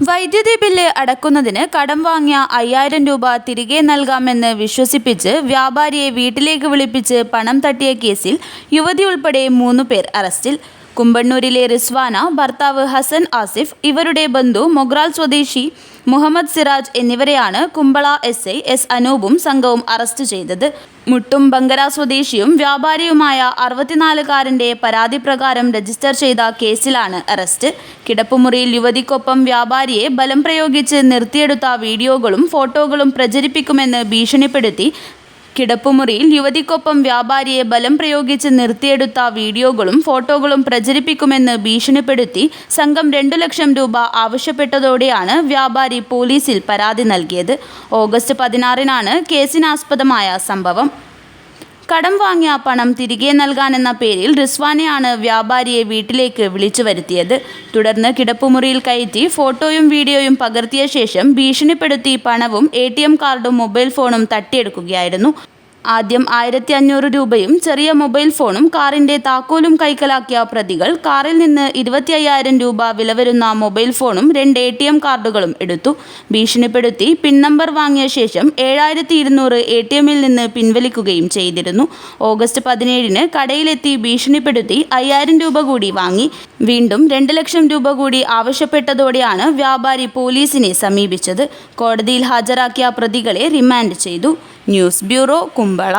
വൈദ്യുതി ബില്ല് അടക്കുന്നതിന് കടം വാങ്ങിയ 5000 രൂപ തിരികെ നൽകാമെന്ന് വിശ്വസിപ്പിച്ച് വ്യാപാരിയെ വീട്ടിലേക്ക് വിളിപ്പിച്ച് പണം തട്ടിയ കേസിൽ യുവതി ഉൾപ്പെടെ 3 പേർ അറസ്റ്റിൽ. കുമ്പണ്ണൂരിലെ റിസ്വാന, ഭർത്താവ് ഹസൻ ആസിഫ്, ഇവരുടെ ബന്ധു മൊഗ്രാൽ സ്വദേശി മുഹമ്മദ് സിറാജ് എന്നിവരെയാണ് കുമ്പള എസ്.ഐ എസ് അനൂപും സംഘവും അറസ്റ്റ് ചെയ്തത്. മുട്ടും ബങ്കര സ്വദേശിയും വ്യാപാരിയുമായ 64-കാരന്റെ പരാതി പ്രകാരം രജിസ്റ്റർ ചെയ്ത കേസിലാണ് അറസ്റ്റ്. കിടപ്പുമുറിയിൽ യുവതിക്കൊപ്പം വ്യാപാരിയെ ബലം പ്രയോഗിച്ച് നിർത്തിയെടുത്ത വീഡിയോകളും ഫോട്ടോകളും പ്രചരിപ്പിക്കുമെന്ന് ഭീഷണിപ്പെടുത്തി കിടപ്പുമുറിയിൽ യുവതിക്കൊപ്പം വ്യാപാരിയെ ബലം പ്രയോഗിച്ച് നിർത്തിയെടുത്ത വീഡിയോകളും ഫോട്ടോകളും പ്രചരിപ്പിക്കുമെന്ന് ഭീഷണിപ്പെടുത്തി സംഘം 2 ലക്ഷം രൂപ ആവശ്യപ്പെട്ടതോടെയാണ് വ്യാപാരി പോലീസിൽ പരാതി നൽകിയത്. ഓഗസ്റ്റ് 16-നാണ് കേസിനാസ്പദമായ സംഭവം. കടം വാങ്ങിയ പണം തിരികെ നൽകാനെന്ന പേരിൽ റിസ്വാനയാണ് വ്യാപാരിയെ വീട്ടിലേക്ക് വിളിച്ചു വരുത്തിയത്. തുടർന്ന് കിടപ്പുമുറിയിൽ കയറ്റി ഫോട്ടോയും വീഡിയോയും പകർത്തിയ ശേഷം ഭീഷണിപ്പെടുത്തി പണവും ATM കാർഡും മൊബൈൽ ഫോണും തട്ടിയെടുക്കുകയായിരുന്നു. ആദ്യം 1500 രൂപയും ചെറിയ മൊബൈൽ ഫോണും കാറിന്റെ താക്കോലും കൈക്കലാക്കിയ പ്രതികൾ കാറിൽ നിന്ന് 25000 രൂപ വില വരുന്ന മൊബൈൽ ഫോണും 2 ATM കാർഡുകളും എടുത്തു. ഭീഷണിപ്പെടുത്തി പിൻ നമ്പർ വാങ്ങിയ ശേഷം 7200 ATMൽ നിന്ന് പിൻവലിക്കുകയും ചെയ്തിരുന്നു. ഓഗസ്റ്റ് 17-ന് കടയിലെത്തി ഭീഷണിപ്പെടുത്തി 5000 രൂപ കൂടി വാങ്ങി. വീണ്ടും 2 ലക്ഷം രൂപ കൂടി ആവശ്യപ്പെട്ടതോടെയാണ് വ്യാപാരി പോലീസിനെ സമീപിച്ചത്. കോടതിയിൽ ഹാജരാക്കിയ പ്രതികളെ റിമാൻഡ് ചെയ്തു. News bureau, Kumbla.